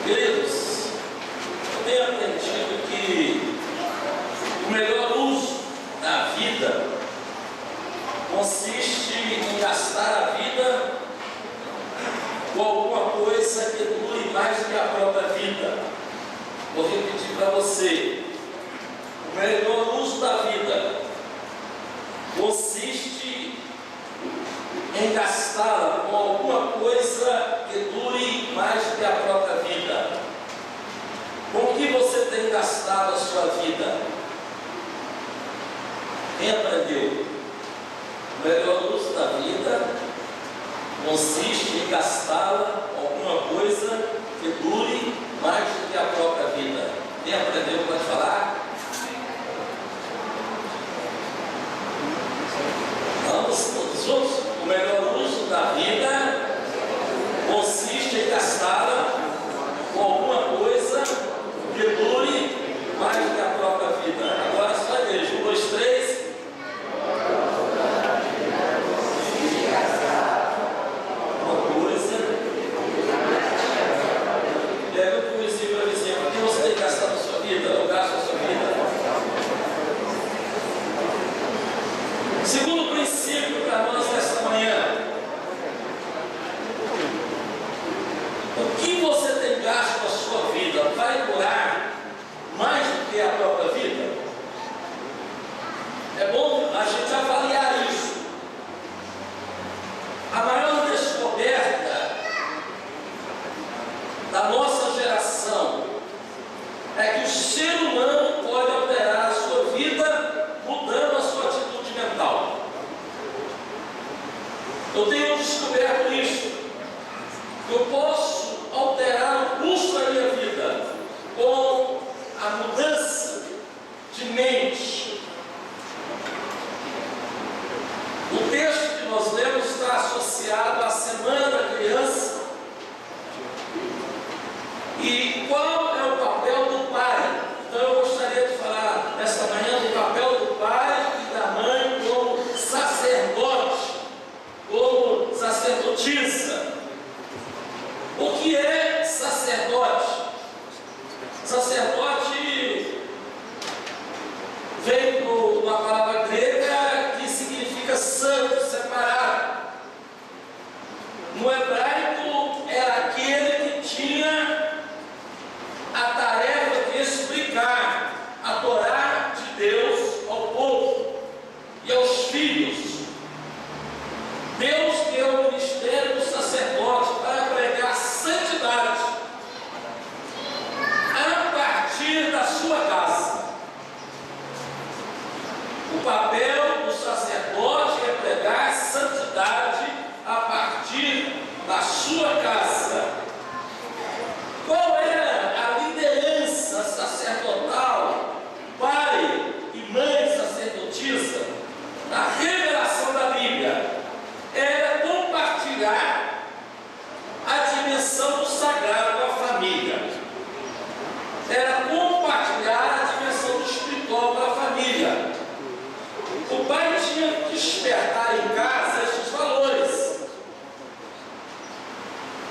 Queridos, eu tenho aprendido que o melhor uso da vida consiste em gastar a vida com alguma coisa que dure mais do que a própria vida. Vou repetir para você: o melhor uso da vida consiste em gastá-la com alguma coisa que dure mais do que a própria vida. Com que você tem gastado a sua vida? Quem aprendeu? O melhor uso da vida consiste em gastá-la com alguma coisa que dure mais do que a própria vida. Quem aprendeu pode falar? Vamos todos juntos. O melhor uso da vida consiste em gastá-la com alguma coisa que dure mais do que a própria vida. Agora só a igreja. 1, 2, 3. Uma coisa. Pega o vizinho para vizinho. O que você tem gastado na sua vida? Eu gasto a sua vida. Segundo princípio para nós nesta manhã: o que você tem gasto na sua vida vai durar mais do que a própria vida? É bom a gente avaliar isso. A maior descoberta da nossa geração é que o ser humano pode alterar a sua vida mudando a sua atitude mental. Eu tenho descoberto isso. Eu posso alterar o curso da minha vida com a mudança de mente. O texto que nós lemos está associado à Semana da Criança. E qual é o papel do pai? Então eu gostaria de falar nesta manhã do papel do pai e da mãe como sacerdote, como sacerdotisa. O que é sacerdote? Sacerdote vem de uma palavra grega que significa santo, separado. No hebraico era aquele que tinha a tarefa de explicar a Torá de Deus ao povo e aos filhos. Deus deu o ministério do sacerdote para pregar santidade a partir da sua casa. O papel do sacerdote é pregar santidade a partir da sua casa. Qual é a liderança sacerdotal, pai e mãe sacerdotisa, na revelação da Bíblia? Era compartilhar a dimensão do sagrado com a família. Era compartilhar a dimensão do espiritual com a família. O pai tinha que despertar em casa esses valores.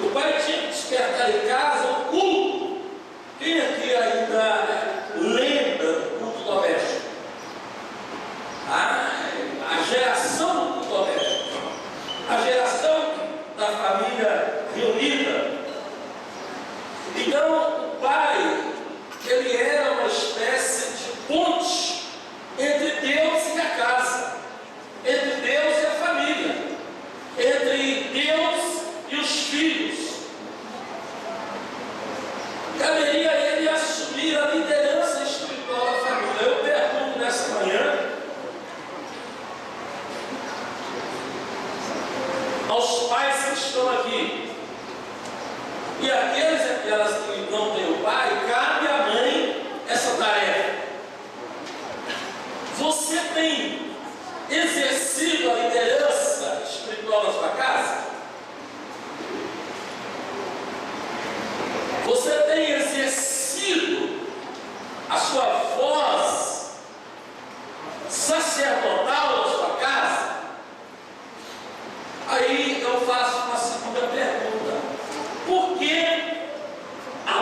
O pai tinha que despertar em casa o culto. Quem aqui ainda lembra do culto doméstico? A geração do culto doméstico. A geração da família reunida. Então, o pai, ele era uma espécie de ponte entre Deus e a casa, entre Deus e a família, entre Deus e os filhos. Caberia a ele assumir a liderança espiritual da família. Eu pergunto nessa manhã aos pais que estão aqui, e aqueles e aquelas que não têm o pai, cabe à mãe essa tarefa. Você tem exercido a liderança espiritual na sua casa? Você tem exercido a sua voz sacerdotal na sua casa? Aí eu faço uma segunda pergunta: por que a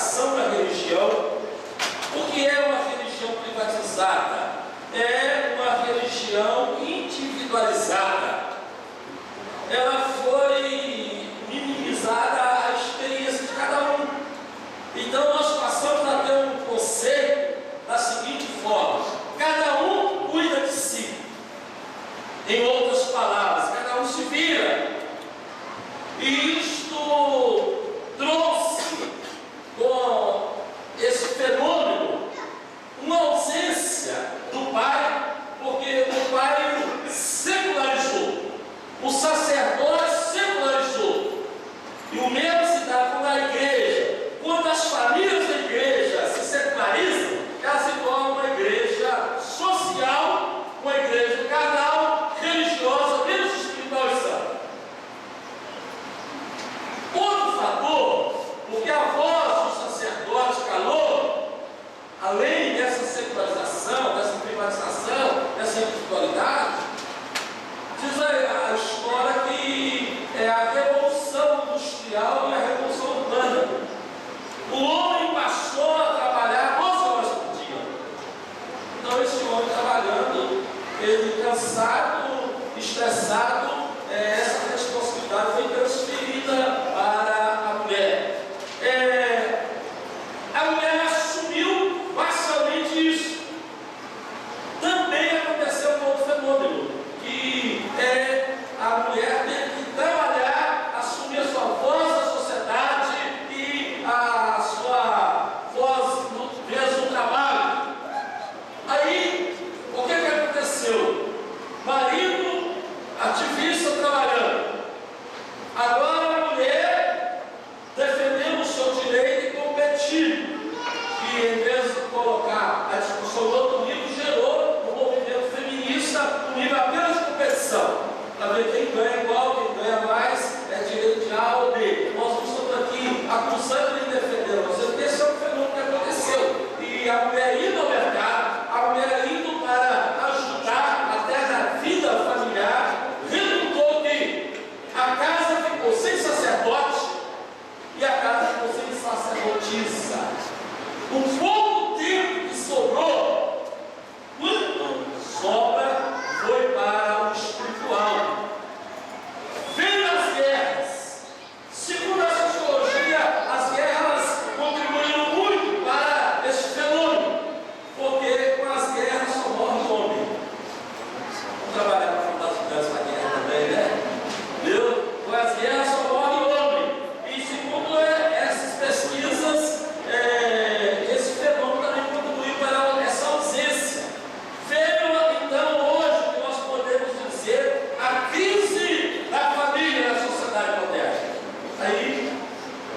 privatização da religião. O que é uma religião privatizada? É uma religião individualizada. Ela foi minimizada à experiência de cada um. Então nós passamos a ter um conceito da seguinte forma: cada um cuida de si. Em outras palavras, cada um se vira. E isto trouxe com esse fenômeno uma ausência do pai, porque o pai secularizou, o sacerdote secularizou. E o mesmo se dá com a igreja. Quando as famílias da igreja se secularizam, elas se tornam uma igreja social, uma igreja carnal, religiosa, menos espiritual e santa. Outro fator, porque a voz do sacerdote calou, além dessa secularização, dessa privatização, dessa individualidade, diz a história que é a revolução industrial e a revolução urbana. O homem passou a trabalhar 12 horas por dia. Então esse homem trabalhando, ele cansado, estressado, essa responsabilidade foi transferida para a mulher. A mulher assumiu parcialmente isso. Também aconteceu um outro fenômeno, que é a mulher ter que trabalhar, assumir a sua voz na sociedade e a sua voz mesmo no trabalho. Aí, o que aconteceu? Marido ativista trabalhando. Agora a mulher defendendo o seu direito e competindo. E em vez de colocar a discussão do outro nível, gerou um movimento feminista no nível apenas de competição. Para ver quem ganha igual, quem ganha mais, é direito de A ou B. Nós não estamos aqui acusando nem defendendo você. Esse é um fenômeno que aconteceu. E a mulher indo ao mercado, a mulher indo para ajudar até na vida familiar, resultou que a casa ficou sem sacerdote e a casa ficou sem sacerdotisa. O pouco tempo que sobrou, quando sobra, foi para o espiritual. Vem as guerras. Segundo a sociologia, as guerras contribuíram muito para esse fenômeno, porque com as guerras só morre o homem. Vamos trabalhar para fundar as guerras para a guerra também, né? Viu? Com as guerras só morre o homem. E segundo essas pesquisas, esse fenômeno também contribuiu para essa ausência. Veio então hoje que nós podemos dizer a crise da família na sociedade moderna. Aí,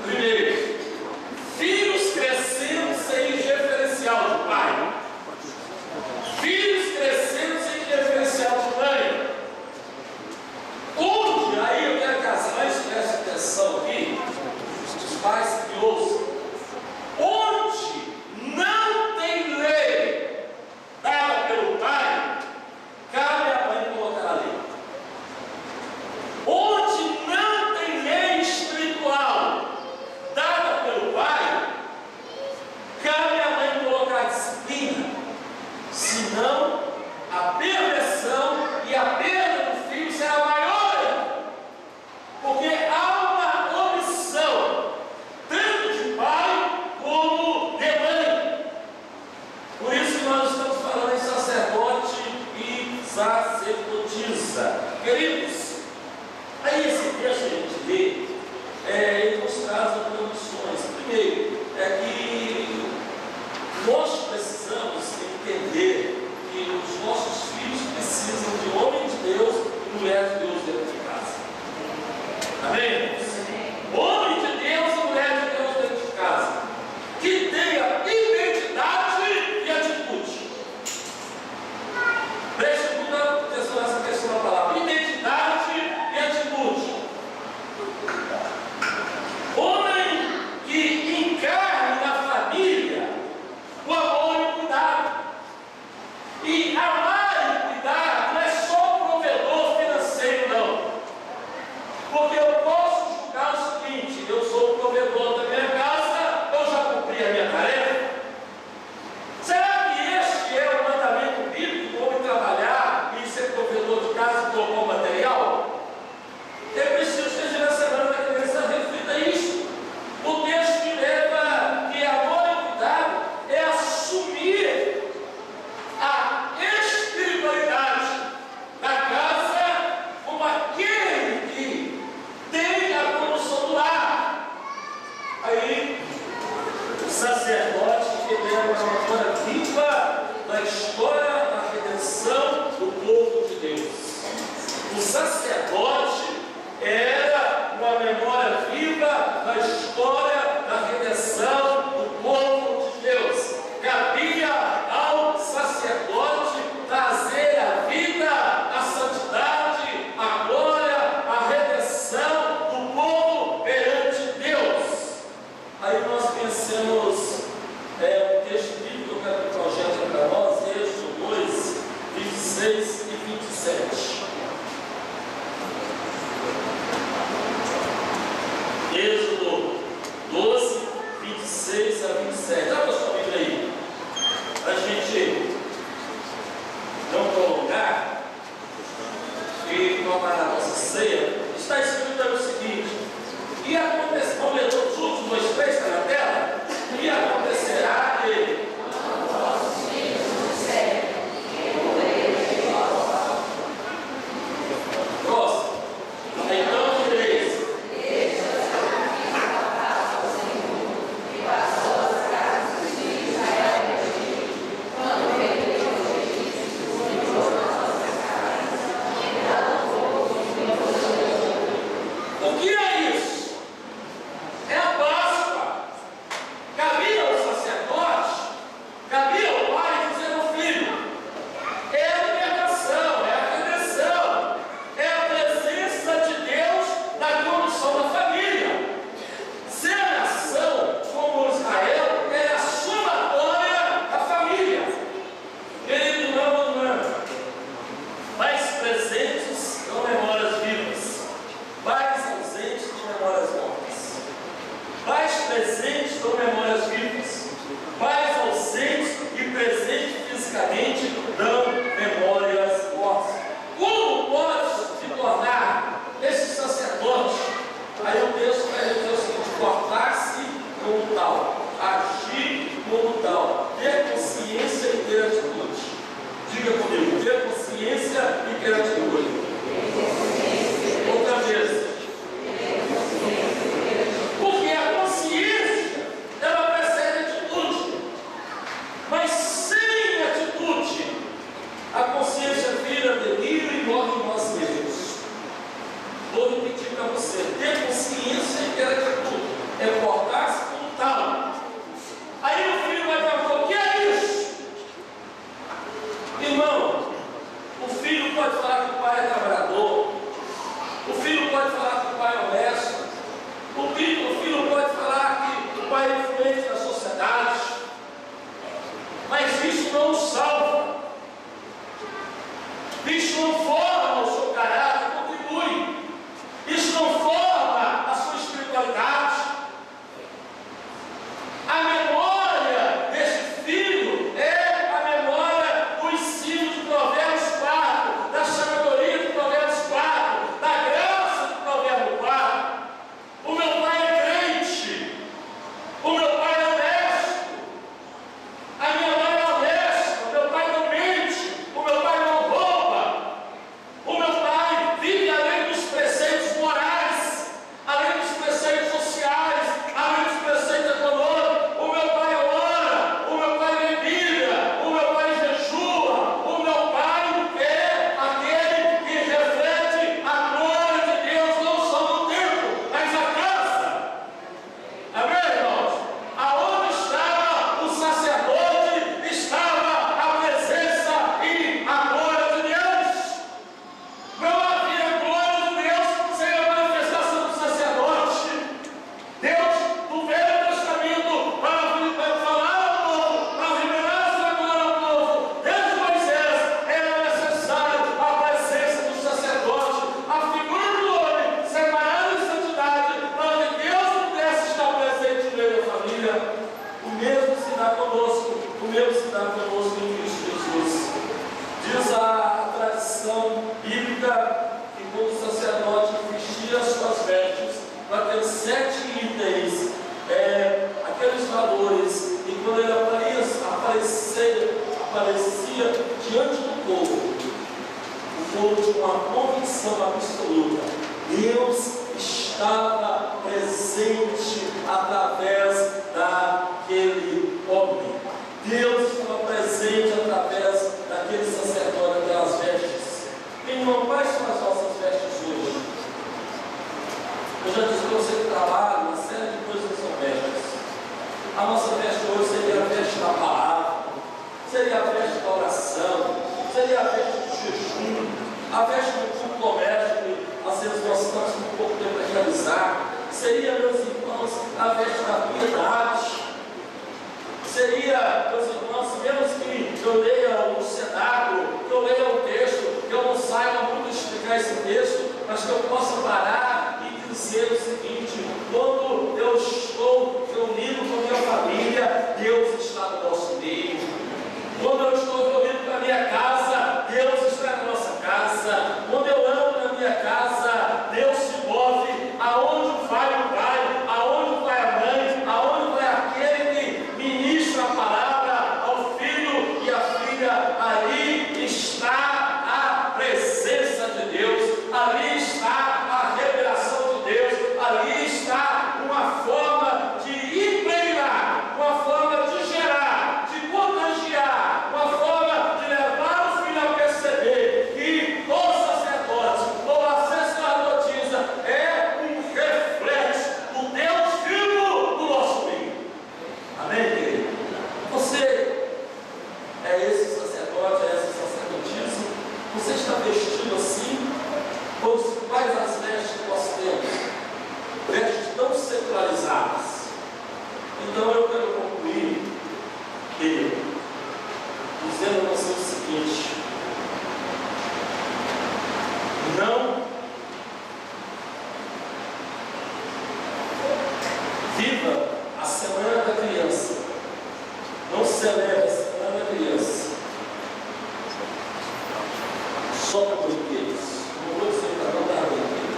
primeiro, filhos crescendo sem referencial de pai, filhos crescendo sem referencial de mãe. Onde, aí eu quero que as mães prestem atenção aqui, os pais que ouçam, onde não tem lei dada pelo pai, cabe à mãe colocar a lei. Onde não tem lei espiritual dada pelo pai, cabe à mãe colocar a disciplina. Senão, a perversão e a perda do filho será maior ainda. Porque há uma omissão, tanto de pai como de mãe. Por isso que nós estamos falando em sacerdote e sacerdotisa. Queridos, aí esse texto que a gente lê, ele nos traz algumas lições. Primeiro, é que nós precisamos entender que os nossos filhos precisam de homem de Deus e mulher de Deus dentro de casa. Amém? Homem de Deus e mulher de Deus dentro de casa, que tenha identidade e atitude. Preste muita atenção nessa questão da palavra: identidade e atitude. Homem que encarne na família o amor uma memória viva da história da redenção do povo de Deus. O sacerdote era uma memória viva da história da redenção do povo de Deus. Cabia ao sacerdote trazer a vida, a santidade, a glória, a redenção do povo perante Deus. Aí nós pensamos, o texto bíblico que eu quero que projete para nós, Êxodo 2, 26 e 27. Êxodo 12, 26 a 27. Dá para a sua Bíblia aí, para a gente não prolongar e tomar a nossa ceia. Está escrito o seguinte: e acontecerá, vamos ler todos juntos, 2, 3, está na tela? E acontecerá que próximo. Então direis: o que é isso? É a Páscoa. Cabia ao sacerdote, cabia ao pai dizer ao filho: é a libertação, é a redenção, é a presença de Deus na condução da família. Ser a nação como Israel é a somatória da família. Querido irmão, pais presentes são memórias vivas, pais ausentes de memórias mortas. Pais presentes são memórias vivas, pais ausentes e presentes fisicamente dão memórias mortas. Como pode se tornar esse sacerdote? Aí o texto vai dizer o seguinte: portar-se como tal, agir como tal, ter consciência e ter atitude. Diga comigo: ter consciência e ter atitude. Outra vez. Porque a consciência, ela precede atitude. Mas sem atitude, a consciência vira delírio e morre em nós mesmos. Vou repetir para você: ter consciência e ter atitude é portar-se como tal. Aí o filho vai perguntar: o que é isso? Irmão, o filho pode falar que o pai é trabalhador, o filho pode falar que o pai é honesto, o filho pode falar que o pai é influente na sociedade, mas isso não o salva, isso não forma o seu caráter, contribui, isso não forma a sua espiritualidade. A memória desse filho é a memória do ensino de Provérbios 4, da sabedoria de Provérbios 4, da graça de Provérbios 4. O meu pai é crente, o meu pai é honesto, a minha mãe é honesta, o meu pai não mente, o meu pai não rouba, o meu pai vive além dos preceitos morais, além dos preceitos sociais, além dos preceitos econômicos. O meu pai ora, o meu pai lê Bíblia, o meu pai jejua, o meu pai é aquele que reflete a glória de Deus, não só no templo, mas na casa. Amém, irmãos? Aonde estava o sacerdote, estava a presença e a glória de Deus. Não havia glória de Deus sem a manifestação do sacerdote. Deus, no Velho Testamento, para falar ao povo, para revelar a sua glória ao povo, desde Moisés, era necessário a presença do sacerdote, a figura do homem separada em santidade, para que Deus pudesse estar presente no meio da família. O mesmo se dá conosco, o mesmo se dá conosco em Cristo Jesus. Diz a tradição bíblica que quando o sacerdote vestia as suas vestes, para ter 7 itens, aqueles valores, e quando ele aparecia diante do povo, o povo tinha uma convicção absoluta: Deus estava presente através daquele homem. Deus Eu já disse para você que trabalha uma série de coisas domésticas. A nossa festa hoje seria a festa da palavra, seria a festa da oração, seria a festa do jejum, a festa do culto doméstico, às vezes nós estamos com pouco tempo para realizar. Seria, meus irmãos, a festa da piedade. Seria, meus irmãos, menos que eu leia o cenário, que eu leia o texto, que eu não saiba muito explicar esse texto, mas que eu possa parar e dizer o seguinte: quando eu estou reunido com a minha família, Deus está no nosso meio. Quando eu estou reunido com a minha casa, Deus está na nossa casa. Quando eu ando na minha casa, Deus se move. Aonde vai o pai, aonde vai a mãe, aonde vai aquele que ministra a palavra ao filho e à filha, ali está a presença de Deus, ali está a revelação de Deus, ali está uma forma de impregnar, uma forma de gerar, de contagiar, uma forma de levar o filho a perceber que o sacerdote ou a sacerdotisa é um reflexo do Deus vivo do nosso meio. Amém, querido? Você é esse sacerdote, é essa sacerdotisa? Você está vestido assim? Ou quais as vestes que nós temos? Vestes tão secularizadas. Então eu quero concluir dizendo a você o seguinte: não viva a semana da criança, não celebre a semana da criança só para brinquedos. Não vou dizer para não dar brinquedo,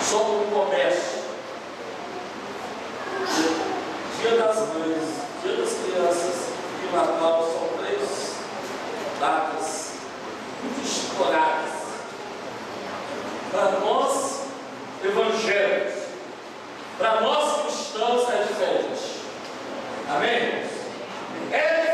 só para o comércio. Dia das Mães, Dia das Crianças e Natal são 3 datas muito esporádicas para nós evangélicos. Para nós cristãos é diferente. Amém? É